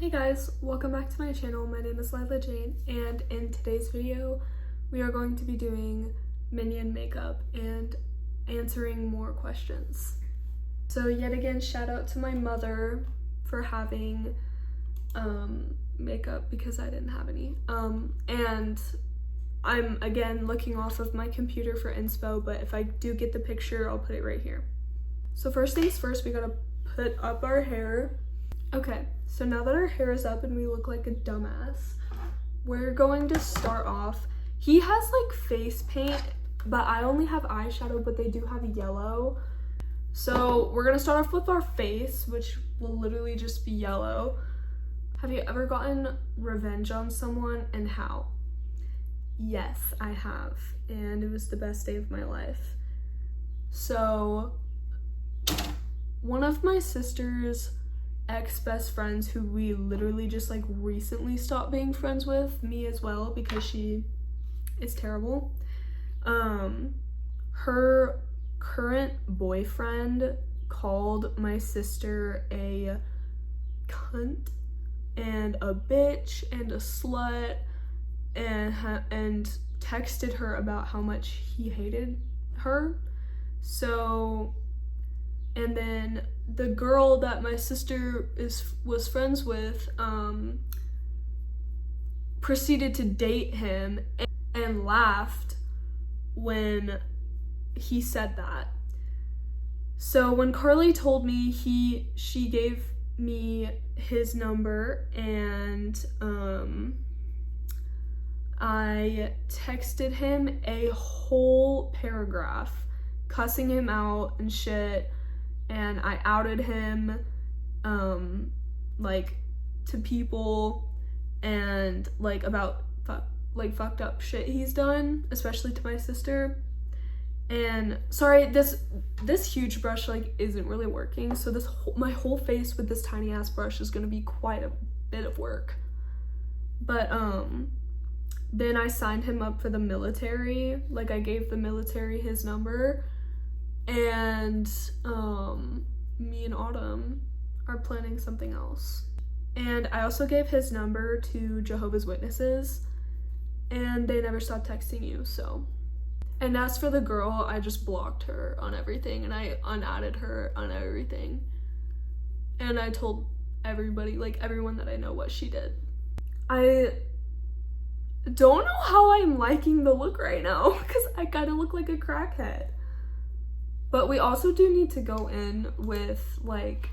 Hey guys, welcome back to my channel. My name is Lila Jane, and in today's video we are going to be doing minion makeup and answering more questions. So yet again, shout out to my mother for having makeup because I didn't have any. And I'm again looking off of my computer for inspo, but if I do get the picture, I'll put it right here. So first things first, we gotta put up our hair. Okay, so now that our hair is up and we look like a dumbass, we're going to start off. He has like face paint, but I only have eyeshadow, but they do have yellow. So we're gonna start off with our face, which will literally just be yellow. Have you ever gotten revenge on someone, and how? Yes, I have, and it was the best day of my life. So one of my sister's ex-best friends, who we literally just like recently stopped being friends with, me as well because she is terrible, her current boyfriend called my sister a cunt and a bitch and a slut and texted her about how much he hated her. So, and then the girl that my sister was friends with proceeded to date him and laughed when he said that. So when Carly told me, she gave me his number, and I texted him a whole paragraph cussing him out and shit. And I outed him, like, to people, and, like, about, fucked up shit he's done, especially to my sister. And, sorry, this huge brush, like, isn't really working, so my whole face with this tiny-ass brush is gonna be quite a bit of work. But, then I signed him up for the military. Like, I gave the military his number. And me and Autumn are planning something else. And I also gave his number to Jehovah's Witnesses, and they never stopped texting you, so. And as for the girl, I just blocked her on everything, and I unadded her on everything. And I told everybody, like everyone that I know, what she did. I don't know how I'm liking the look right now, because I kind of look like a crackhead. But we also do need to go in with like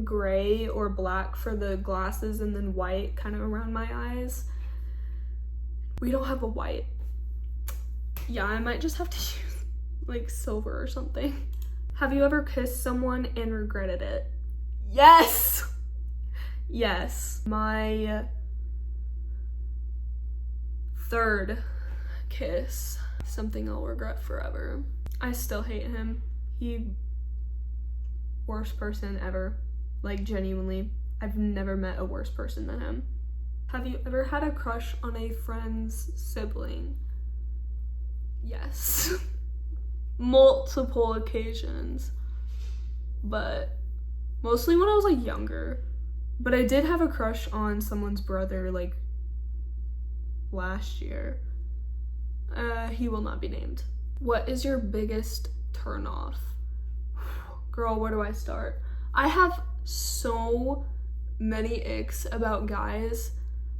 gray or black for the glasses, and then white kind of around my eyes. We don't have a white. Yeah, I might just have to use like silver or something. Have you ever kissed someone and regretted it? Yes! Yes. My third kiss. Something I'll regret forever. I still hate him. Worst person ever. Like, genuinely. I've never met a worse person than him. Have you ever had a crush on a friend's sibling? Yes. Multiple occasions. But mostly when I was like younger. But I did have a crush on someone's brother like last year. He will not be named. What is your biggest turn off? Girl, where do I start? I have so many icks about guys.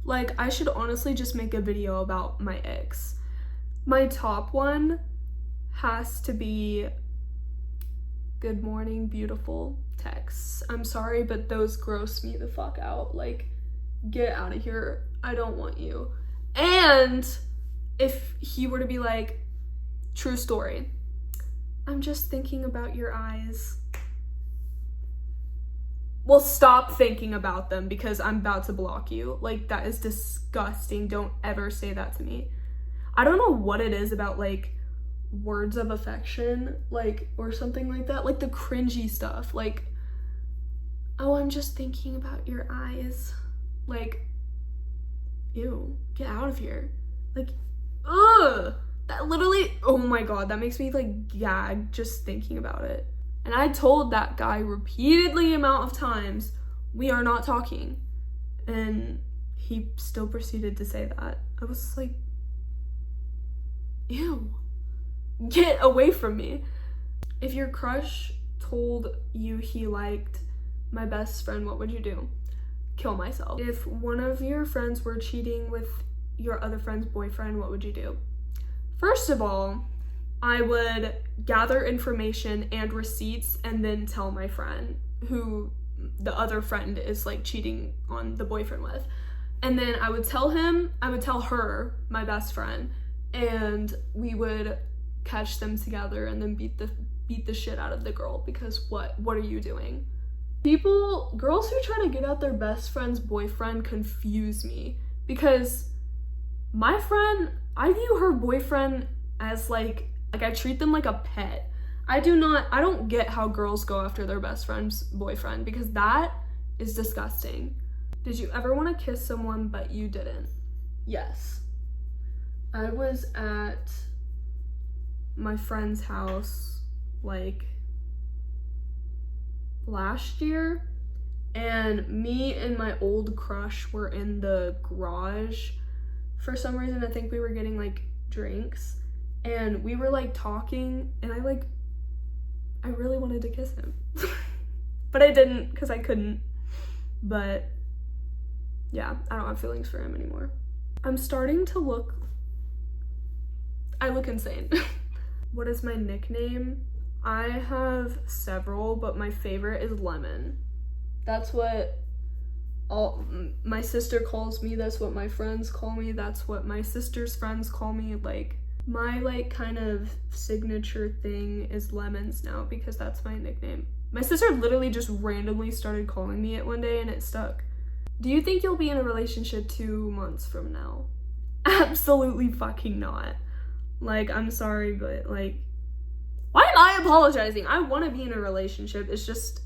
Like, I should honestly just make a video about my icks. My top one has to be good morning, beautiful texts. I'm sorry, but those gross me the fuck out. Like, get out of here. I don't want you. And if he were to be like, true story, I'm just thinking about your eyes. Well, stop thinking about them because I'm about to block you. Like, that is disgusting. Don't ever say that to me. I don't know what it is about, like, words of affection, like, or something like that. Like, the cringy stuff. Like, oh, I'm just thinking about your eyes. Like, ew, get out of here. Like, ugh, that literally, oh my god, that makes me like gag just thinking about it. And I told that guy repeatedly amount of times, we are not talking. And he still proceeded to say that. I was like, ew, get away from me. If your crush told you he liked my best friend, what would you do? Kill myself. If one of your friends were cheating with your other friend's boyfriend, what would you do? First of all, I would gather information and receipts and then tell my friend who the other friend is like cheating on the boyfriend with. And then I would tell her, my best friend, and we would catch them together and then beat the shit out of the girl, because what are you doing? Girls who try to get at their best friend's boyfriend confuse me, because my friend, I view her boyfriend as like I treat them like a pet. I don't get how girls go after their best friend's boyfriend, because that is disgusting. Did you ever want to kiss someone but you didn't? Yes. I was at my friend's house like last year, and me and my old crush were in the garage for some reason. I think we were getting like drinks, and we were like talking, and I really wanted to kiss him. But I didn't, because I couldn't. But yeah, I don't have feelings for him anymore. I'm starting to I look insane. What is my nickname? I have several, but my favorite is Lemon. That's what my sister calls me, that's what my friends call me, that's what my sister's friends call me. Like, my like kind of signature thing is Lemons now, because that's my nickname. My sister literally just randomly started calling me it one day and it stuck. Do you think you'll be in a relationship 2 months from now? Absolutely fucking not. Like, I'm sorry, but like, why am I apologizing? I want to be in a relationship. It's just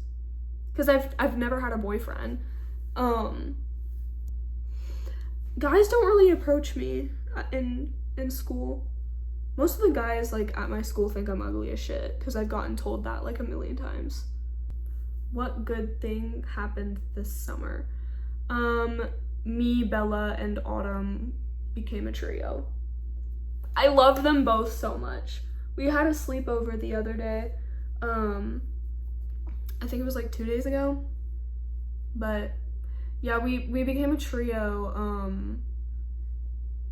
because I've never had a boyfriend. Guys don't really approach me in school. Most of the guys like at my school think I'm ugly as shit, because I've gotten told that like a million times. What good thing happened this summer? Me, Bella, and Autumn became a trio. I love them both so much. We had a sleepover the other day. I think it was like 2 days ago. But yeah, we became a trio,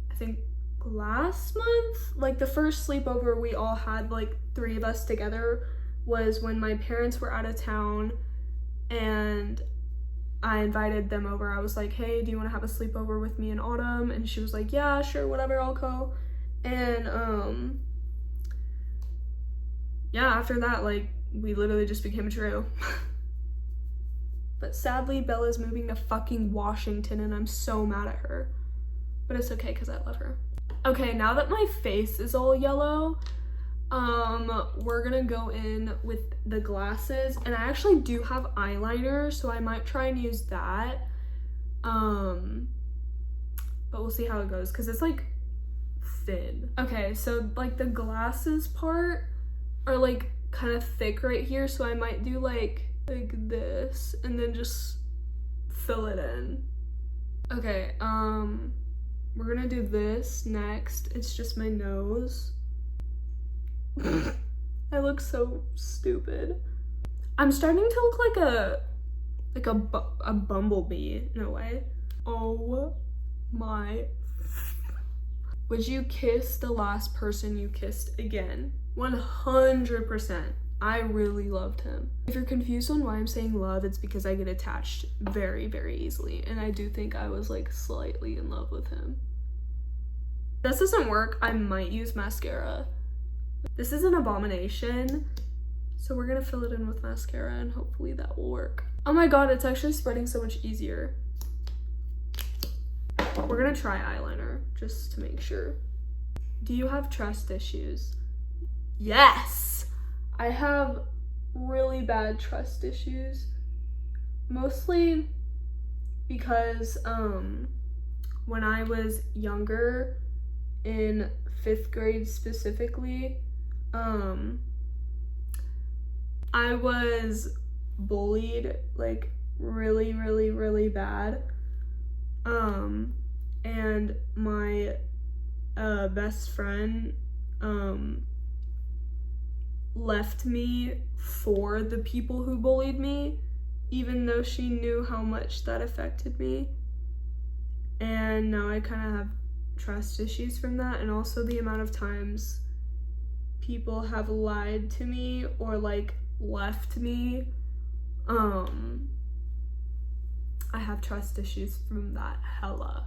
I think last month. Like, the first sleepover we all had, like 3 of us together, was when my parents were out of town, and I invited them over. I was like, hey, do you want to have a sleepover with me and Autumn? And she was like, yeah, sure, whatever, I'll go. And yeah, after that, like, we literally just became a trio. But sadly, Bella's moving to fucking Washington, and I'm so mad at her. But it's okay, because I love her. Okay, now that my face is all yellow, we're gonna go in with the glasses, and I actually do have eyeliner, so I might try and use that. But we'll see how it goes, because it's like thin. Okay, so like the glasses part are like kind of thick right here, so I might do like this and then just fill it in. Okay, we're gonna do this next. It's just my nose. I look so stupid. I'm starting to look like a bumblebee in a way. Oh my. Would you kiss the last person you kissed again? 100%. I really loved him. If you're confused on why I'm saying love, it's because I get attached very, very easily. And I do think I was like slightly in love with him. If this doesn't work, I might use mascara. This is an abomination. So we're gonna fill it in with mascara and hopefully that will work. Oh my god, it's actually spreading so much easier. We're gonna try eyeliner just to make sure. Do you have trust issues? Yes! I have really bad trust issues. Mostly because when I was younger, in 5th grade specifically, I was bullied like really, really, really bad. And my best friend left me for the people who bullied me, even though she knew how much that affected me. And now I kind of have trust issues from that, and also the amount of times people have lied to me or like left me. I have trust issues from that hella.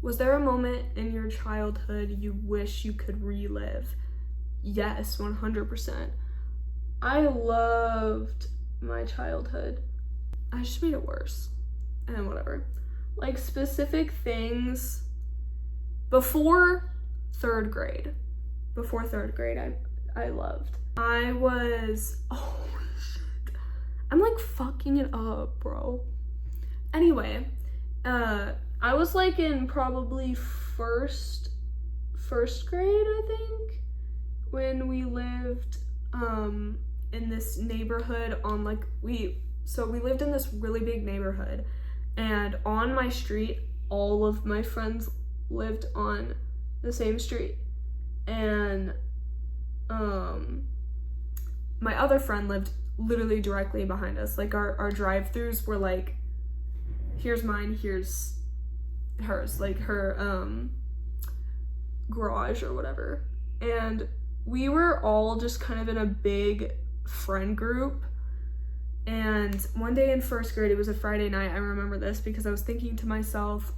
Was there a moment in your childhood you wish you could relive? Yes, 100%. I loved my childhood. I just made it worse. And whatever. Like specific things before third grade. I loved. I was, oh shit. I'm like fucking it up, bro. Anyway, I was like in probably first grade, I think, when we lived in this neighborhood on like, we lived in this really big neighborhood, and on my street, all of my friends lived on the same street, and my other friend lived literally directly behind us. Like our drive-throughs were like, here's mine, here's hers, like her garage or whatever. And we were all just kind of in a big friend group. And one day in first grade, it was a Friday night, I remember this because I was thinking to myself,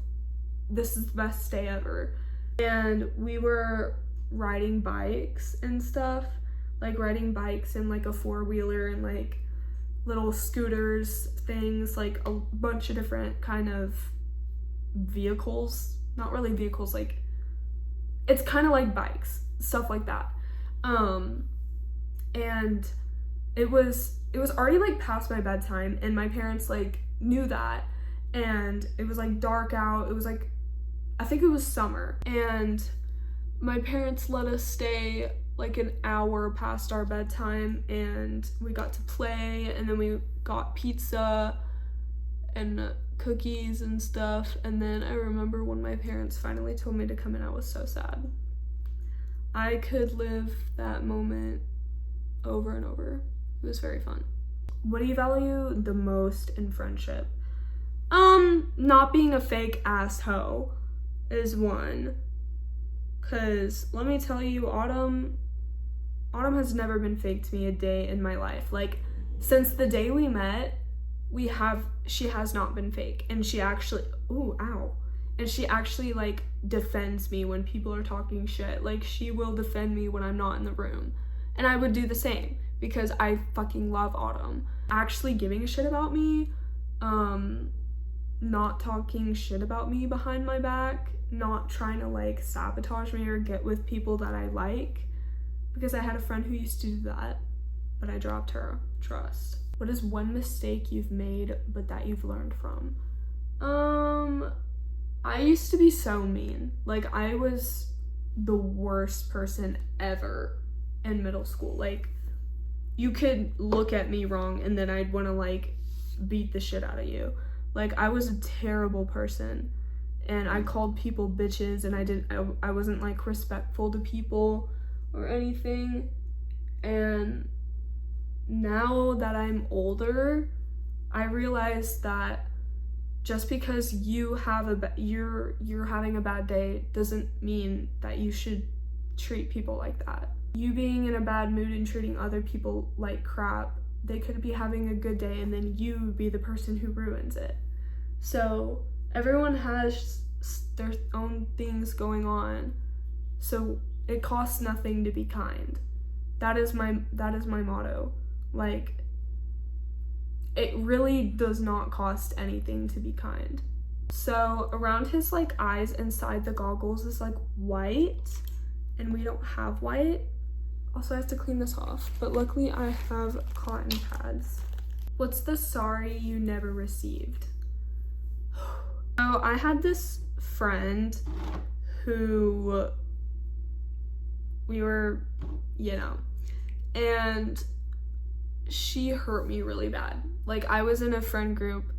this is the best day ever. And we were riding bikes and stuff, like riding bikes in like a four-wheeler and like little scooters things, like a bunch of different kind of vehicles, not really vehicles, like it's kind of like bikes, stuff like that. And it was already like past my bedtime, and my parents like knew that, and it was like dark out. It was like, I think it was summer, and my parents let us stay like an hour past our bedtime, and we got to play, and then we got pizza and cookies and stuff. And then I remember when my parents finally told me to come in, I was so sad. I could live that moment over and over. It was very fun. What do you value the most in friendship? Not being a fake ass hoe is one. Cause let me tell you, Autumn has never been fake to me a day in my life. Like, since the day we met, she has not been fake. And she actually, and she actually like defends me when people are talking shit. Like, she will defend me when I'm not in the room. And I would do the same because I fucking love Autumn. Actually giving a shit about me, not talking shit about me behind my back, not trying to like sabotage me or get with people that I like, because I had a friend who used to do that, but I dropped her trust. What is one mistake you've made but that you've learned from? I used to be so mean. Like, I was the worst person ever in middle school. Like, you could look at me wrong and then I'd want to like beat the shit out of you. Like, I was a terrible person, and I called people bitches, and I wasn't like respectful to people or anything. And now that I'm older, I realize that just because you have you're having a bad day doesn't mean that you should treat people like that. You being in a bad mood and treating other people like crap, they could be having a good day and then you be the person who ruins it. So everyone has their own things going on, so it costs nothing to be kind. That is my motto. Like, it really does not cost anything to be kind. So around his like eyes inside the goggles is like white, and we don't have white. Also, I have to clean this off, but luckily I have cotton pads. What's the sorry you never received? So I had this friend who we were, and she hurt me really bad. Like, I was in a friend group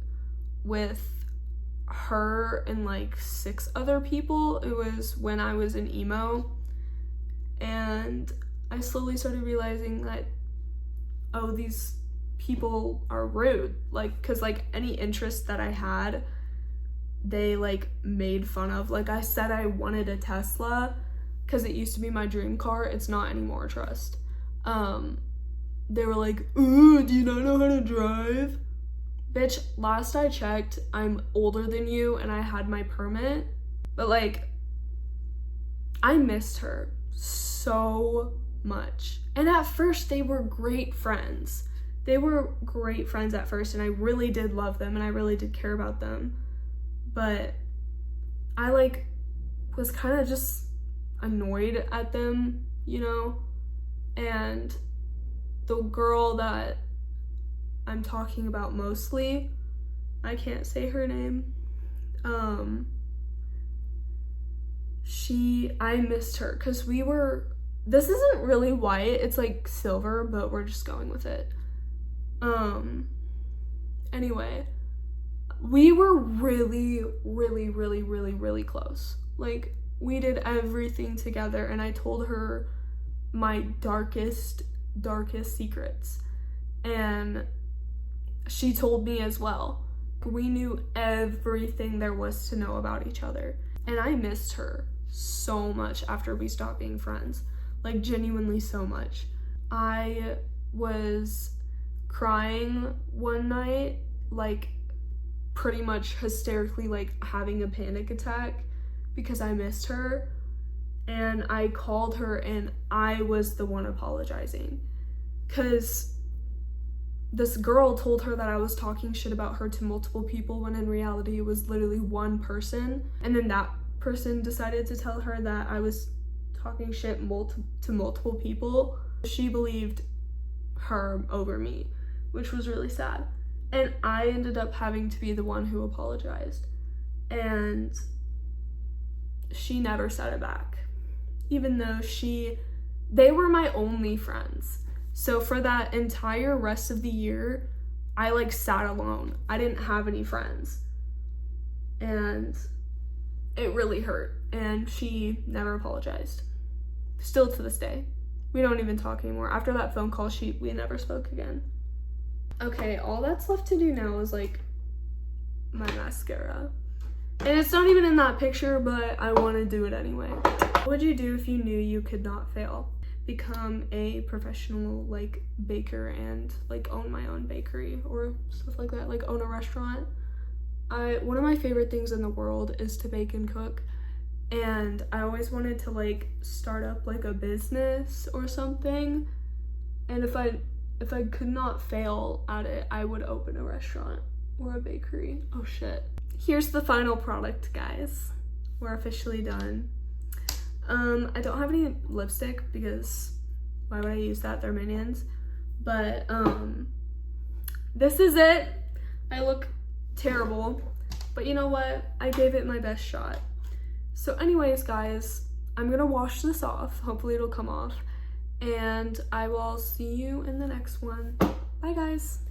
with her and like 6 other people. It was when I was in emo, and I slowly started realizing that, oh, these people are rude. Like, because like any interest that I had, they like made fun of. Like, I said I wanted a Tesla because it used to be my dream car. It's not anymore, trust. They were like, ooh, do you not know how to drive? Bitch, last I checked, I'm older than you and I had my permit. But like, I missed her so much. And at first they were great friends. They were great friends at first, and I really did love them and I really did care about them. But I like was kind of just annoyed at them, you know? And the girl that I'm talking about mostly, I can't say her name. I missed her because this isn't really white, it's like silver, but we're just going with it. Anyway, we were really, really, really, really, really close. Like, we did everything together, and I told her my darkest secrets, and she told me as well. We knew everything there was to know about each other, and I missed her so much after we stopped being friends. Like, genuinely so much. I was crying one night, like pretty much hysterically, like having a panic attack because I missed her, and I called her and I was the one apologizing because this girl told her that I was talking shit about her to multiple people when in reality it was literally one person, and then that person decided to tell her that I was talking shit to multiple people. She believed her over me, which was really sad. And I ended up having to be the one who apologized. And she never said it back. Even though they were my only friends. So for that entire rest of the year, I like sat alone. I didn't have any friends. And it really hurt. And she never apologized. Still to this day. We don't even talk anymore. After that phone call, we never spoke again. Okay, all that's left to do now is like my mascara. And it's not even in that picture, but I want to do it anyway. What would you do if you knew you could not fail? Become a professional like baker and like own my own bakery or stuff like that, like own a restaurant. One of my favorite things in the world is to bake and cook. And I always wanted to like start up like a business or something. And if I could not fail at it, I would open a restaurant or a bakery. Oh shit. Here's the final product, guys. We're officially done. I don't have any lipstick because why would I use that? They're minions. But this is it. I look terrible, but you know what? I gave it my best shot. So anyways, guys, I'm gonna wash this off. Hopefully it'll come off. And I will see you in the next one. Bye, guys.